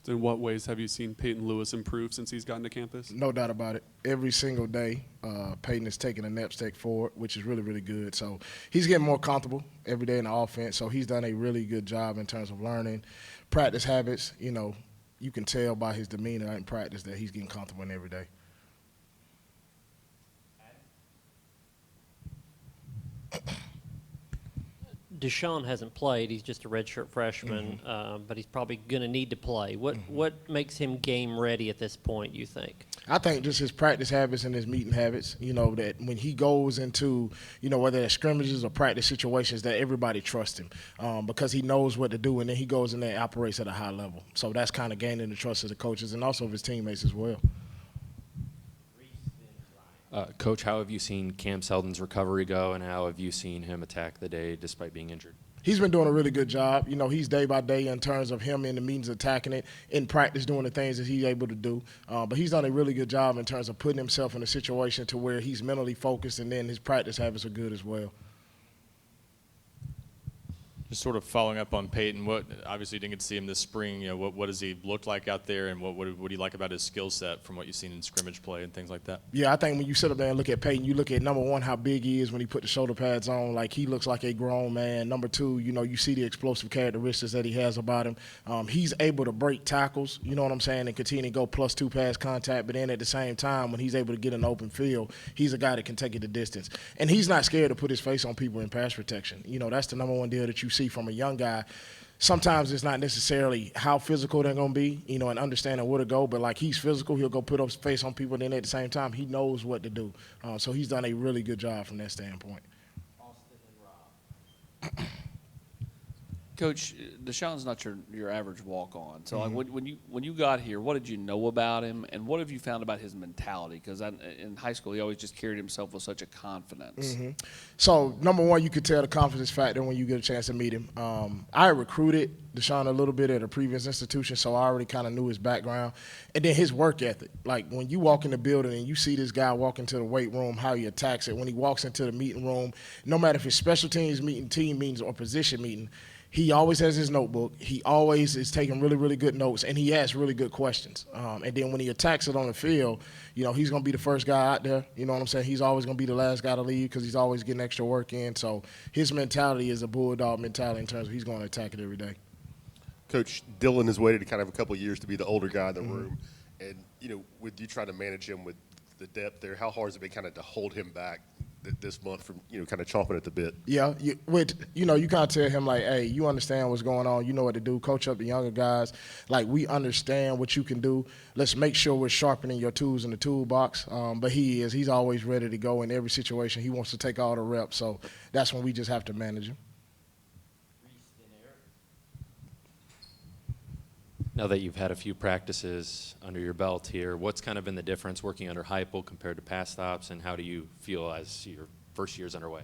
In what ways have you seen Peyton Lewis improve since he's gotten to campus? No doubt about it. Every single day, Peyton is taking a step forward, which is really, really good. So he's getting more comfortable every day in the offense. So he's done a really good job in terms of learning practice habits. You know, you can tell by his demeanor in practice that he's getting comfortable in every day. Deshawn hasn't played. He's just a redshirt freshman, but he's probably going to need to play. What makes him game ready at this point, you think? I think just his practice habits and his meeting habits, you know, that when he goes into, you know, whether it's scrimmages or practice situations, that everybody trusts him because he knows what to do, and then he goes in there and operates at a high level. So that's kind of gaining the trust of the coaches and also of his teammates as well. Coach, how have you seen Cam Seldon's recovery go, and how have you seen him attack the day despite being injured? He's been doing a really good job. You know, he's day by day in terms of him in the meetings attacking it, in practice doing the things that he's able to do. But he's done a really good job in terms of putting himself in a situation to where he's mentally focused, and then his practice habits are good as well. Just sort of following up on Peyton, what obviously you didn't get to see him this spring. You know, what does he look like out there, and what do you like about his skill set from what you've seen in scrimmage play and things like that? Yeah, I think when you sit up there and look at Peyton, you look at, number one, how big he is when he put the shoulder pads on. Like, he looks like a grown man. Number two, you know, you see the explosive characteristics that he has about him. He's able to break tackles, you know what I'm saying, and continue to go +2 pass contact. But then at the same time, when he's able to get in the open field, he's a guy that can take it the distance. And he's not scared to put his face on people in pass protection. You know, that's the number one deal that you see from a young guy. Sometimes it's not necessarily how physical they're going to be, you know, and understanding where to go. But, like, he's physical. He'll go put his face on people. And then at the same time, he knows what to do. So he's done a really good job from that standpoint. Austin and Rob. Coach, Deshawn's not your average walk-on. So, like, when you got here, what did you know about him, and what have you found about his mentality? Because in high school, he always just carried himself with such a confidence. So, number one, you could tell the confidence factor when you get a chance to meet him. I recruited Deshawn a little bit at a previous institution, so I already kind of knew his background. And then his work ethic. Like, when you walk in the building and you see this guy walk into the weight room, how he attacks it. When he walks into the meeting room, no matter if it's special teams meeting, team meetings, or position meeting, he always has his notebook. He always is taking really, really good notes, and he asks really good questions. And then when he attacks it on the field, you know, he's going to be the first guy out there. You know what I'm saying? He's always going to be the last guy to leave because he's always getting extra work in. So his mentality is a bulldog mentality in terms of he's going to attack it every day. Coach, Dylan has waited kind of a couple of years to be the older guy in the room. And, you know, with you trying to manage him with the depth there, how hard has it been kind of to hold him back this month from, you know, kind of chomping at the bit? Yeah, you kind of tell him, like, hey, you understand what's going on. You know what to do. Coach up the younger guys. Like, we understand what you can do. Let's make sure we're sharpening your tools in the toolbox. But he's always ready to go in every situation. He wants to take all the reps. So that's when we just have to manage him. Now that you've had a few practices under your belt here, what's kind of been the difference working under Heupel compared to pass stops, and how do you feel as your first year's underway?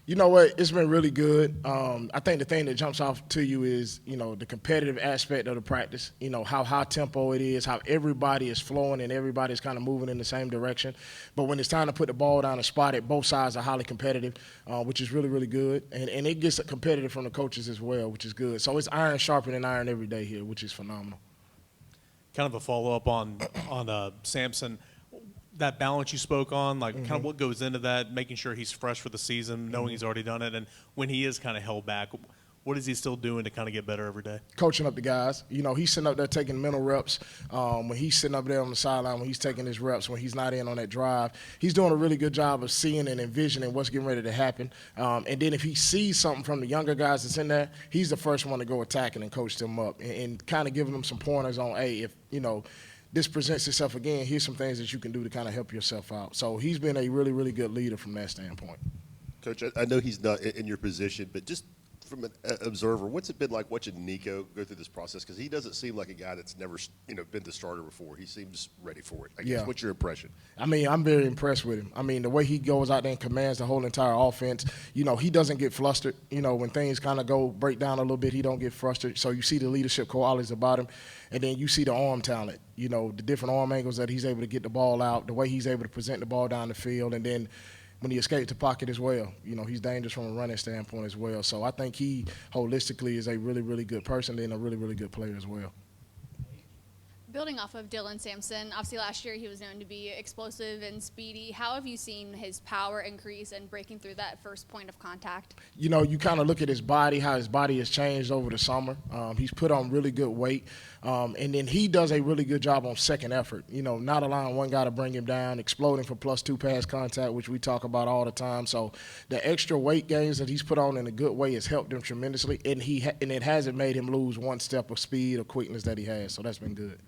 You know what? It's been really good. I think the thing that jumps off to you is, you know, the competitive aspect of the practice, you know, how high tempo it is, how everybody is flowing and everybody's kind of moving in the same direction. But when it's time to put the ball down and spot it, both sides are highly competitive, which is really, really good. And it gets competitive from the coaches as well, which is good. So it's iron sharpening iron every day here, which is phenomenal. Kind of a follow-up on Samson. That balance you spoke on, like kind of what goes into that, making sure he's fresh for the season, knowing he's already done it, and when he is kind of held back, what is he still doing to kind of get better every day? Coaching up the guys. You know, he's sitting up there taking mental reps. When he's sitting up there on the sideline, when he's taking his reps, when he's not in on that drive, he's doing a really good job of seeing and envisioning what's getting ready to happen. And then if he sees something from the younger guys that's in there, he's the first one to go attacking and coach them up and kind of giving them some pointers on, hey, if, you know, this presents itself again, here's some things that you can do to kind of help yourself out. So he's been a really, really good leader from that standpoint. Coach, I know he's not in your position, but just from an observer, what's it been like watching Nico go through this process? Because he doesn't seem like a guy that's never, you know, been the starter before. He seems ready for it. I guess. Yeah. What's your impression? I mean, I'm very impressed with him. I mean, the way he goes out there and commands the whole entire offense, you know, he doesn't get flustered. You know, when things kind of break down a little bit, he don't get frustrated. So you see the leadership qualities about him. And then you see the arm talent, you know, the different arm angles that he's able to get the ball out, the way he's able to present the ball down the field, and then when he escapes the pocket as well. You know, he's dangerous from a running standpoint as well. So I think he holistically is a really, really good person and a really, really good player as well. building off of Dylan Sampson, obviously last year he was known to be explosive and speedy. How have you seen his power increase and breaking through that first point of contact? You know, you kind of look at his body, how his body has changed over the summer. He's put on really good weight. And then he does a really good job on second effort, you know, not allowing one guy to bring him down, exploding for +2 pass contact, which we talk about all the time. So the extra weight gains that he's put on in a good way has helped him tremendously, and it hasn't made him lose one step of speed or quickness that he has. So that's been good.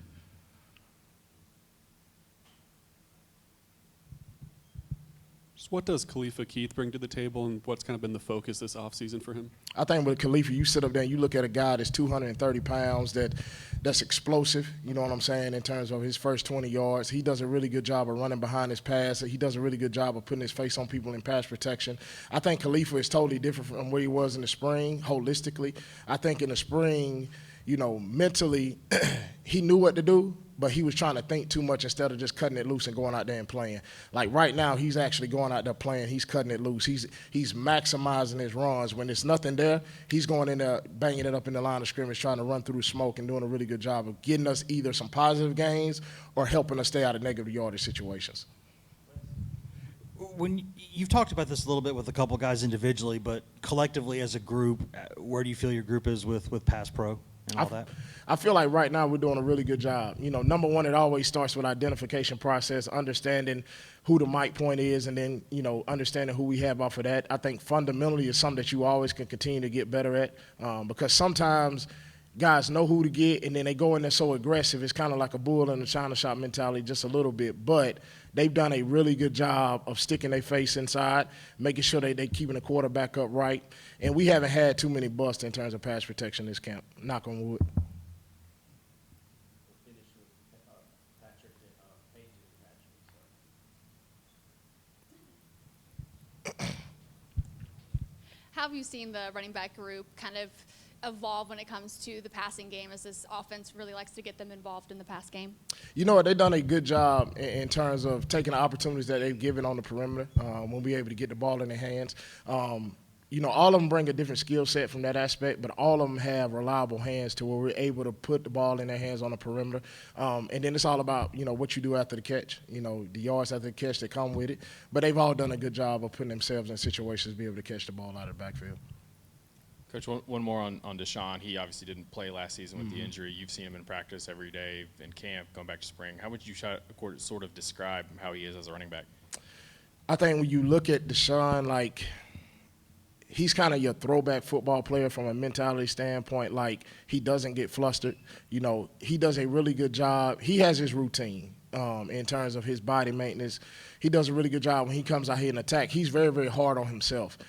Just what does Khalifa Keith bring to the table, and what's kind of been the focus this offseason for him? I think with Khalifa, you sit up there and you look at a guy that's 230 pounds that's explosive, you know what I'm saying, in terms of his first 20 yards. He does a really good job of running behind his pass. He does a really good job of putting his face on people in pass protection. I think Khalifa is totally different from where he was in the spring, holistically. I think in the spring, you know, mentally, he knew what to do, but he was trying to think too much instead of just cutting it loose and going out there and playing. Like right now, he's actually going out there playing. He's cutting it loose. He's maximizing his runs. When there's nothing there, he's going in there, banging it up in the line of scrimmage, trying to run through the smoke and doing a really good job of getting us either some positive gains or helping us stay out of negative yardage situations. When you've talked about this a little bit with a couple guys individually, but collectively as a group, where do you feel your group is with pass pro and all that? I feel like right now we're doing a really good job. You know, number one, it always starts with identification process, understanding who the mic point is, and then, you know, understanding who we have off of that. I think fundamentally is something that you always can continue to get better at, because sometimes guys know who to get, and then they go in there so aggressive. It's kind of like a bull in the china shop mentality just a little bit. But they've done a really good job of sticking their face inside, making sure they keeping the quarterback upright. And we haven't had too many busts in terms of pass protection this camp, knock on wood. How have you seen the running back group kind of evolve when it comes to the passing game, as this offense really likes to get them involved in the pass game? You know what, they've done a good job in terms of taking the opportunities that they've given on the perimeter when we're able to get the ball in their hands. You know, all of them bring a different skill set from that aspect, but all of them have reliable hands to where we're able to put the ball in their hands on the perimeter. And then it's all about, you know, what you do after the catch, you know, the yards after the catch that come with it. But they've all done a good job of putting themselves in situations to be able to catch the ball out of the backfield. Coach, one more on Deshawn. He obviously didn't play last season with the injury. You've seen him in practice every day in camp, going back to spring. How would you sort of describe how he is as a running back? I think when you look at Deshawn, like, he's kind of your throwback football player from a mentality standpoint. Like, he doesn't get flustered. You know, he does a really good job. He has his routine in terms of his body maintenance. He does a really good job when he comes out here and attack. He's very, very hard on himself.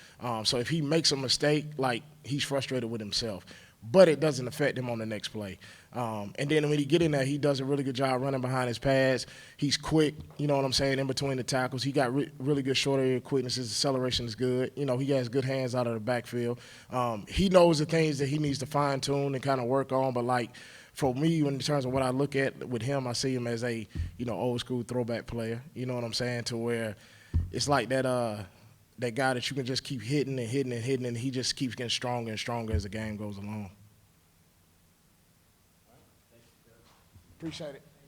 So if he makes a mistake, like, he's frustrated with himself. But it doesn't affect him on the next play. And then when he get in there, he does a really good job running behind his pads. He's quick, you know what I'm saying, in between the tackles. He got really good short area quickness. His acceleration is good. You know, he has good hands out of the backfield. He knows the things that he needs to fine-tune and kind of work on. But, like, for me, in terms of what I look at with him, I see him as a, you know, old-school throwback player. You know what I'm saying, to where it's like that that guy that you can just keep hitting and hitting and hitting, and he just keeps getting stronger and stronger as the game goes along. Appreciate it.